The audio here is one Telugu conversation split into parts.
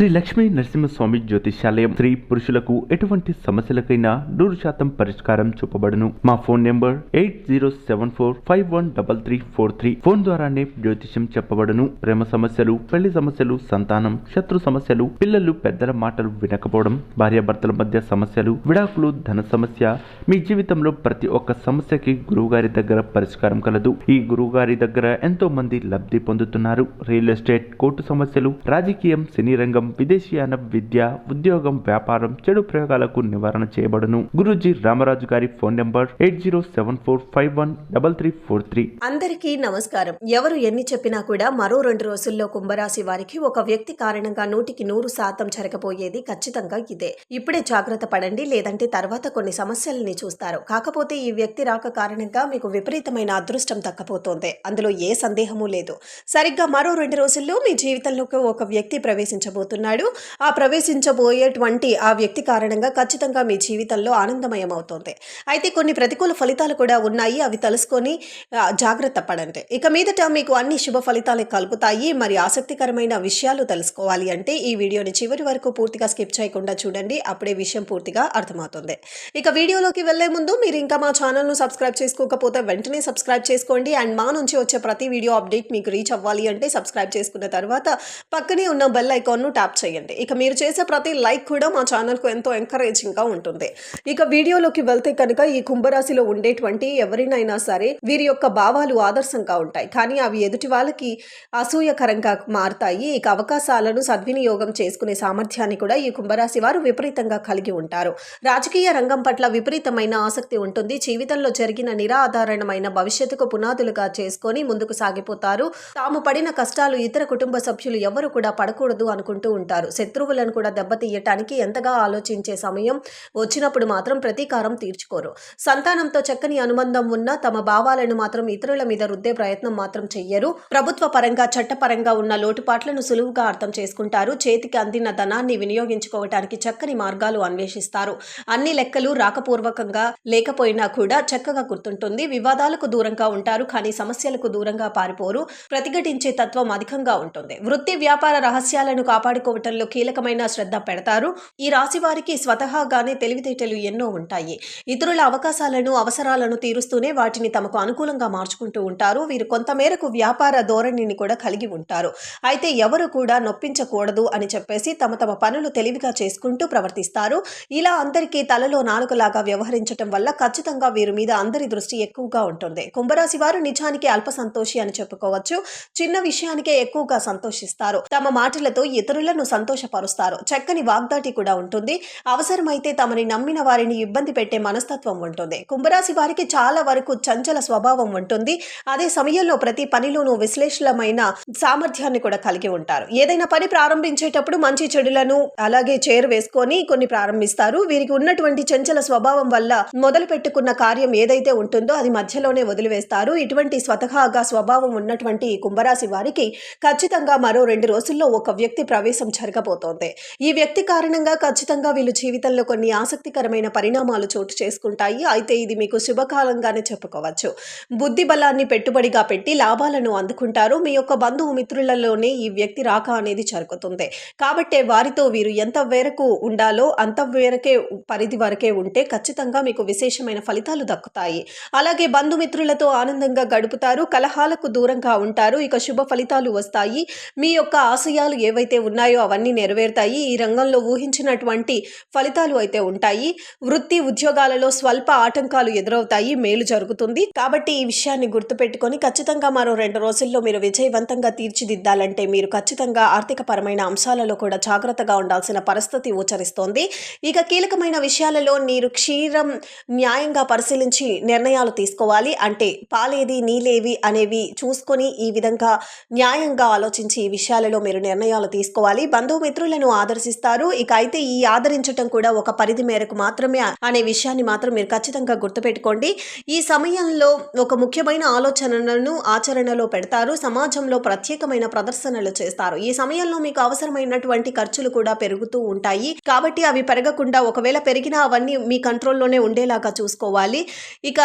శ్రీ లక్ష్మీ నరసింహస్వామి జ్యోతిష్యాలయం. స్త్రీ పురుషులకు ఎటువంటి సమస్యలకైనా 100% పరిష్కారం చూపబడును. మా ఫోన్ నెంబర్ 8074513343. ఫోన్ ద్వారానే జ్యోతిష్యం చెప్పబడును. ప్రేమ సమస్యలు, పెళ్లి సమస్యలు, సంతానం, శత్రు సమస్యలు, పిల్లలు పెద్దల మాటలు వినకపోవడం, భార్యాభర్తల మధ్య సమస్యలు, విడాకులు, ధన సమస్య, మీ జీవితంలో ప్రతి ఒక్క సమస్యకి గురువుగారి దగ్గర పరిష్కారం కలదు. ఈ గురువుగారి దగ్గర ఎంతో మంది లబ్ధి పొందుతున్నారు. రియల్ ఎస్టేట్, కోర్టు సమస్యలు, రాజకీయం, సినీ రంగం, విదేశీయాన, విద్య, ఉద్యోగం, వ్యాపారం, చెడు ప్రయోగాలకు నివారణ చేయబడును. గురూజీ రామరాజు గారి ఫోన్ నంబర్ 8074513343. అందరికీ నమస్కారం. ఎవరు ఎన్ని చెప్పినా కూడా మరో 2 రోజుల్లో కుంభరాశి వారికి ఒక వ్యక్తి కారణంగా 100% జరగబోయేది ఖచ్చితంగా ఇదే. ఇప్పుడే జాగ్రత్త పడండి, లేదంటే తర్వాత కొన్ని సమస్యలని చూస్తారు. కాకపోతే ఈ వ్యక్తి రాక కారణంగా మీకు విపరీతమైన అదృష్టం దక్కపోతోంది. అందులో ఏ సందేహమూ లేదు. సరిగ్గా మరో 2 రోజుల్లో మీ జీవితంలోకి ఒక వ్యక్తి ప్రవేశించబోతున్నాడు. ఆ ప్రవేశించబోయేటువంటి ఆ వ్యక్తి కారణంగా ఖచ్చితంగా మీ జీవితంలో ఆనందమయం అవుతుంది. అయితే కొన్ని ప్రతికూల ఫలితాలు కూడా ఉన్నాయి. అవి తెలుసుకొని జాగ్రత్త పడండి. ఇక మీదట మీకు అన్ని శుభ ఫలితాలు కలుగుతాయి. మరి ఆసక్తికరమైన విషయాలు తెలుసుకోవాలి అంటే ఈ వీడియోని చివరి వరకు పూర్తిగా స్కిప్ చేయకుండా చూడండి. అప్పుడే విషయం పూర్తిగా అర్థమవుతుంది. ఇక వీడియోలోకి వెళ్లే ముందు మీరు ఇంకా మా ఛానల్ను సబ్స్క్రైబ్ చేసుకోకపోతే వెంటనే సబ్స్క్రైబ్ చేసుకోండి. అండ్ మా నుంచి వచ్చే ప్రతి వీడియో అప్డేట్ మీకు రీచ్ అవ్వాలి అంటే సబ్స్క్రైబ్ చేసుకున్న తర్వాత పక్కనే ఉన్న బెల్ ఐకాన్ను ట్యాప్ చేయండి. ఇక మీరు చేసే ప్రతి లైక్ కూడా మా ఛానల్కు ఎంతో ఎంకరేజింగ్గా ఉంటుంది. ఇక వీడియోలోకి వెళ్తే కనుక ఈ కుంభరాశిలో ఉండేటువంటి ఎవరినైనా సరే వీరి యొక్క భావాలు ఆదర్శంగా ఉంటాయి. కానీ అవి ఎదుటి వాళ్ళకి అసూయకరంగా మారతాయి. ఇక అవకాశాలను సద్వినియోగం చేసుకునే సామర్థ్యాన్ని కూడా ఈ కుంభరాశి వారు విపరీతంగా కలిగి ఉంటారు. రాజకీయ రంగం పట్ల విపరీతమైన ఆసక్తి ఉంటుంది. జీవితంలో జరిగిన నిరాధారణమైన భవిష్యత్తుకు పునాదులుగా చేసుకొని ముందుకు సాగిపోతారు. తాము పడిన కష్టాలు ఇతర కుటుంబ సభ్యులు ఎవరు కూడా పడకూడదు అనుకుంటూ ఉంటారు. శత్రువులను కూడా దెబ్బతీయటానికి ఎంతగా ఆలోచించే సమయం వచ్చినప్పుడు మాత్రం ప్రతీకారం తీర్చుకోరు. సంతానంతో చక్కని అనుబంధం ఉన్న తమ భావాలను మాత్రం ఇతరుల మీద రుద్దే ప్రయత్నం మాత్రం చెయ్యరు. ప్రభుత్వ పరంగా, చట్టపరంగా ఉన్న లోటుపాట్లను సులువుగా అర్థం చేసుకుంటారు. చేతికి అందిన ధనాన్ని వినియోగించుకోవటానికి చక్కని మార్గాలు అన్వేషిస్తారు. అన్ని లెక్కలు రాకపూర్వకంగా లేకపోయినా కూడా చక్కగా గుర్తుంటుంది. వివాదాలకు దూరంగా ఉంటారు, కానీ సమస్యలకు దూరంగా పారిపోరు. ప్రతిఘటించే తత్వం అధికంగా ఉంటుంది. వృత్తి, వ్యాపార రహస్యాలను కాపాడుకోవటంలో కీలకమైన శ్రద్ధ పెడతారు. ఈ రాశి వారికి స్వతహాగానే తెలివితేటలు ఎన్నో ఉంటాయి. ఇతరుల అవకాశాలను, అవసరాలను తీరుస్తూనే వాటిని తమకు అనుకూలంగా మార్చుకుంటూ ఉంటారు. వీరు కొంతమేరకు వ్యాపార ధోరణిని కూడా కలిగి ఉంటారు. అయితే ఎవరు కూడా నొప్పించకూడదు అని చెప్పేసి తమ పనులు తెలివిగా చేసుకుంటూ ప్రవర్తిస్తారు. ఇలా అందరికీ తలలో నాలుకలాగా వ్యవహరించటం వల్ల ఖచ్చితంగా వీరి మీద అందరి దృష్టి ఎక్కువగా ఉంటుంది. కుంభరాశి వారు నిజానికి అల్ప సంతోషి అని చెప్పుకోవచ్చు. చిన్న విషయానికే ఎక్కువగా సంతోషిస్తారు. తమ మాటలతో ఇతరులను సంతోషపరుస్తారు. చక్కని వాగ్దాటి కూడా ఉంటుంది. అవసరమైతే తమని నమ్మిన వారిని ఇబ్బంది పెట్టే మనస్తత్వం ఉంటుంది. కుంభరాశి వారికి చాలా వరకు చంచల స్వభావం ఉంటుంది. అదే సమయంలో ప్రతి పనిలోనూ విశ్లేషణమైన సామర్థ్యాన్ని కూడా కలిగి ఉంటారు. ఏదైనా పని ప్రారంభించేటప్పుడు మంచి చెడులను అలాగే చేరు వేసుకొని కొన్ని ప్రారంభిస్తారు. వీరికి ఉన్నటువంటి చంచల స్వభావం వల్ల మొదలు పెట్టుకున్న కార్యం ఏదైతే ఉంటుందో అది మధ్యలోనే వదిలివేస్తారు. ఇటువంటి స్వతహాగా స్వభావం ఉన్నటువంటి కుంభరాశి వారికి ఖచ్చితంగా మరో 2 రోజుల్లో ఒక వ్యక్తి ప్రవేశం జరగబోతోంది. ఈ వ్యక్తి కారణంగా ఖచ్చితంగా వీళ్ళు జీవితంలో కొన్ని ఆసక్తికరమైన పరిణామాలు చోటు చేసుకుంటాయి. అయితే ఇది మీకు శుభకాలంగానే చెప్పుకోవచ్చు. బుద్ధి బలాన్ని పెట్టుబడిగా పెట్టి లాభాలను అందుకుంటారు. మీ యొక్క బంధువు మిత్రులలోనే ఈ వ్యక్తి రాక అనేది జరుగుతుంది. కాబట్టే వారితో వీరు ఎంత మేరకు ఉండాలో అంత మేరకే పరిధి వరకే ఉంటే ఖచ్చితంగా మీకు విశేషమైన ఫలితాలు దక్కుతాయి. అలాగే బంధుమిత్రులతో ఆనందంగా గడుపుతారు. కలహాలకు దూరంగా ఉంటారు. ఇక శుభ ఫలితాలు వస్తాయి. మీ యొక్క ఆశయాలు ఏవైతే ఉన్నాయో అవన్నీ నెరవేరుతాయి. ఈ రంగంలో ఊహించినటువంటి ఫలితాలు అయితే ఉంటాయి. వృత్తి, ఉద్యోగాలలో స్వల్ప ఆటంకాలు ఎదురవుతాయి. మేలు జరుగుతుంది. కాబట్టి ఈ విషయాన్ని గుర్తుపెట్టుకొని ఖచ్చితంగా మరో 2 రోజుల్లో మీరు విజయవంతంగా తీర్చిదిద్దాలంటే మీరు ఖచ్చితంగా ఆర్థిక పరమైన అంశాలలో కూడా జాగ్రత్తగా ఉండాల్సిన పరిస్థితి గోచరిస్తోంది. ఇక కీలకమైన విషయాలలో మీరు క్షీరం న్యాయంగా పరిశీలించి నిర్ణయాలు తీసుకోవాలి. అంటే పాలేది నీలేవి అనేవి చూసుకొని ఈ విధంగా న్యాయంగా ఆలోచించి ఈ విషయాలలో మీరు నిర్ణయాలు తీసుకోవాలి. బంధుమిత్రులను ఆదర్శిస్తారు. ఇక అయితే ఈ ఆదరించటం కూడా ఒక పరిధి మేరకు మాత్రమే అనే విషయాన్ని మాత్రం మీరు ఖచ్చితంగా గుర్తుపెట్టుకోండి. ఈ సమయంలో ఒక ముఖ్యమైన ఆలోచనలను ఆచరణలో పెడతారు. సమాజంలో ప్రత్యేకమైన ప్రదర్శనలు చేస్తారు. ఈ సమయంలో మీకు అవసరమైనటువంటి ఖర్చులు కూడా పెరుగుతూ ఉంటాయి. కాబట్టి అవి పెరగకుండా, ఒకవేళ పెరిగినా అవన్నీ మీ కంట్రోల్లోనే ఉండేలాగా చూసుకోవాలి. ఇక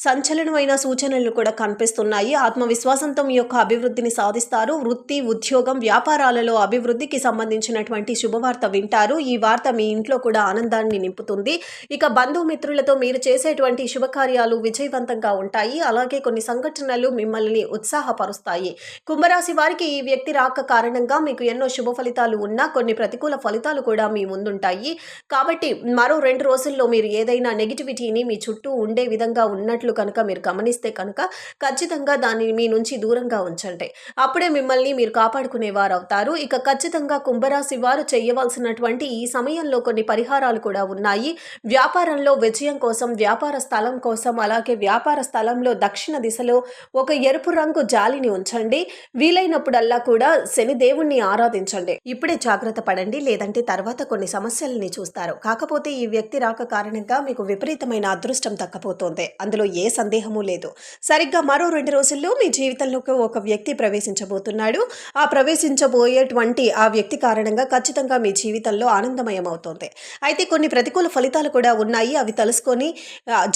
సంచలనమైన సూచనలు కూడా కనిపిస్తున్నాయి. ఆత్మవిశ్వాసంతో మీ యొక్క అభివృద్ధిని సాధిస్తారు. వృత్తి, ఉద్యోగం, వ్యాపారాలలో అభివృద్ధికి సంబంధించినటువంటి శుభవార్త వింటారు. ఈ వార్త మీ ఇంట్లో కూడా ఆనందాన్ని నింపుతుంది. ఇక బంధుమిత్రులతో మీరు చేసేటువంటి శుభకార్యాలు విజయవంతంగా ఉంటాయి. అలాగే కొన్ని సంఘటనలు మిమ్మల్ని ఉత్సాహపరుస్తాయి. కుంభరాశి వారికి ఈ వ్యక్తి రాక కారణంగా మీకు ఎన్నో శుభ ఫలితాలు ఉన్నా కొన్ని ప్రతికూల ఫలితాలు కూడా మీ ముందుంటాయి. కాబట్టి మరో 2 రోజుల్లో మీరు ఏదైనా నెగిటివిటీని మీ చుట్టూ ఉండే విధంగా ఉన్నట్లు కనుక మీరు గమనిస్తే కనుక ఖచ్చితంగా దాన్ని మీ నుంచి దూరంగా ఉంచండి. అప్పుడే మిమ్మల్ని మీరు కాపాడుకునేవారు అవుతారు. ఇక ఖచ్చితంగా కుంభరాశి వారు చేయవలసినటువంటి ఈ సమయంలో కొన్ని పరిహారాలు కూడా ఉన్నాయి. వ్యాపారంలో విజయం కోసం, వ్యాపార స్థలం కోసం, అలాగే వ్యాపార స్థలంలో దక్షిణ దిశలో ఒక ఎరుపు రంగు జాలిని ఉంచండి. వీలైనప్పుడల్లా కూడా శని దేవుణ్ణి ఆరాధించండి. ఇప్పుడే జాగ్రత్త పడండి, లేదంటే తర్వాత కొన్ని సమస్యలని చూస్తారు. కాకపోతే ఈ వ్యక్తి రాక కారణంగా మీకు విపరీతమైన అదృష్టం దక్కపోతుంది. అందులో ఏ సందేహము లేదు. సరిగ్గా మరో 2 రోజుల్లో మీ జీవితంలోకి ఒక వ్యక్తి ప్రవేశించబోతున్నాడు. ఆ ప్రవేశించబోయేటువంటి ఆ వ్యక్తి కారణంగా ఖచ్చితంగా మీ జీవితంలో ఆనందమయం అవుతుంది. అయితే కొన్ని ప్రతికూల ఫలితాలు కూడా ఉన్నాయి. అవి తెలుసుకొని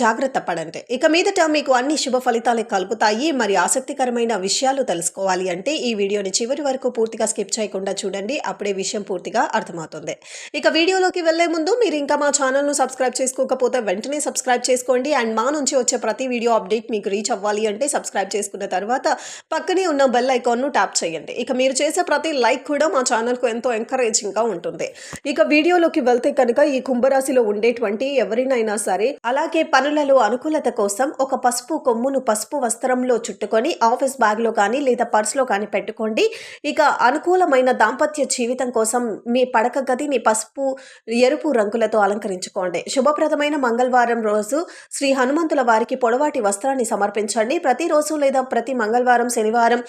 జాగ్రత్త పడండి. ఇక మీదట మీకు అన్ని శుభ ఫలితాలు కలుగుతాయి. మరి ఆసక్తికరమైన విషయాలు తెలుసుకోవాలి అంటే ఈ వీడియోని చివరి వరకు పూర్తిగా స్కిప్ చేయకుండా చూడండి. అప్పుడే విషయం పూర్తిగా అర్థమవుతుంది. ఇక వీడియోలోకి వెళ్లే ముందు మీరు ఇంకా మా ఛానల్ను సబ్స్క్రైబ్ చేసుకోకపోతే వెంటనే సబ్స్క్రైబ్ చేసుకోండి. అండ్ మా నుంచి వచ్చే ప్రతి వీడియో అప్డేట్ మీకు రీచ్ అవ్వాలి అంటే సబ్స్క్రైబ్ చేసుకున్న తర్వాత పక్కనే ఉన్న బెల్ ఐకాన్ను ట్యాప్ చేయండి. ఇక మీరు చేసే ప్రతి లైక్ కూడా మా ఛానల్కు ఎంతో ఎంకరేజింగ్గా ఉంటుంది. ఇక వీడియోలోకి వెళ్తే కనుక ఈ కుంభరాశిలో ఉండేటువంటి ఎవరినైనా సరే అలాగే పనులలో అనుకూలత కోసం ఒక పసుపు కొమ్మును పసుపు వస్త్రంలో చుట్టుకొని ఆఫీస్ బ్యాగ్లో కానీ లేదా పర్స్లో కానీ పెట్టుకోండి. ఇక అనుకూలమైన దాంపత్య జీవితం కోసం మీ పడక గదిని పసుపు ఎరుపు రంగులతో అలంకరించుకోండి. శుభప్రదమైన మంగళవారం రోజు శ్రీ హనుమంతుల వారికి పొడవాటి వస్త్రాన్ని సమర్పించండి. ప్రతిరోజు లేదా ప్రతి మంగళవారం, శనివారం,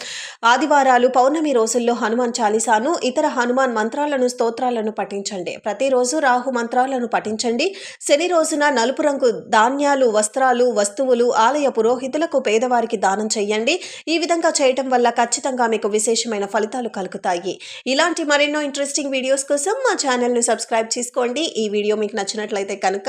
ఆదివారాలు, పౌర్ణమి రోజుల్లో హనుమాన్ చాలీసాను, ఇతర హనుమాన్ మంత్రాలను, స్తోత్రాలను పఠించండి. ప్రతిరోజు రాహు మంత్రాలను పఠించండి. శని రోజున నలుపు రంగు ధాన్యాలు, వస్త్రాలు, వస్తువులు ఆలయ పురోహితులకు, పేదవారికి దానం చేయండి. ఈ విధంగా చేయటం వల్ల ఖచ్చితంగా మీకు విశేషమైన ఫలితాలు కలుగుతాయి. ఇలాంటి మరెన్నో ఇంట్రెస్టింగ్ వీడియోస్ కోసం మా ఛానల్ని సబ్స్క్రైబ్ చేసుకోండి. ఈ వీడియో మీకు నచ్చినట్లయితే కనుక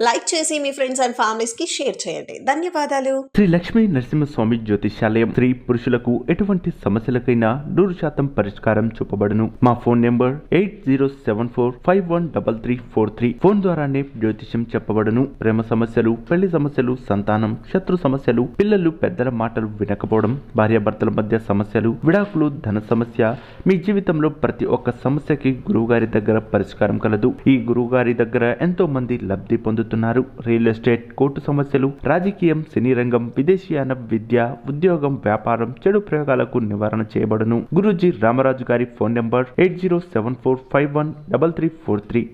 లైక్ చేసి మీ ఫ్రెండ్స్ అండ్ ఫ్యామిలీస్కి షేర్ చేయండి. ధన్యవాదాలు. శ్రీ లక్ష్మీ నరసింహస్వామి జ్యోతిష్యాలయం. స్త్రీ పురుషులకు ఎటువంటి సమస్యలకైనా 100% పరిష్కారం చూపబడును. మా ఫోన్ నెంబర్ 8074513343. ఫోన్ ద్వారానే జ్యోతిష్యం చెప్పబడును. ప్రేమ సమస్యలు, పెళ్లి సమస్యలు, సంతానం, శత్రు సమస్యలు, పిల్లలు పెద్దల మాటలు వినకపోవడం, భార్యాభర్తల మధ్య సమస్యలు, విడాకులు, ధన సమస్య, మీ జీవితంలో ప్రతి ఒక్క సమస్యకి గురువుగారి దగ్గర పరిష్కారం కలదు. ఈ గురువుగారి దగ్గర ఎంతో మంది లబ్ధి పొందుతున్నారు. రియల్ ఎస్టేట్, కోర్టు సమస్యలు, రాజకీయం, సినీ రంగం, విదేశీయాన, విద్య, ఉద్యోగం, వ్యాపారం, చెడు ప్రయోగాలకు నివారణ చేయబడును. గురూజీ రామరాజు గారి ఫోన్ నెంబర్ 8074513343.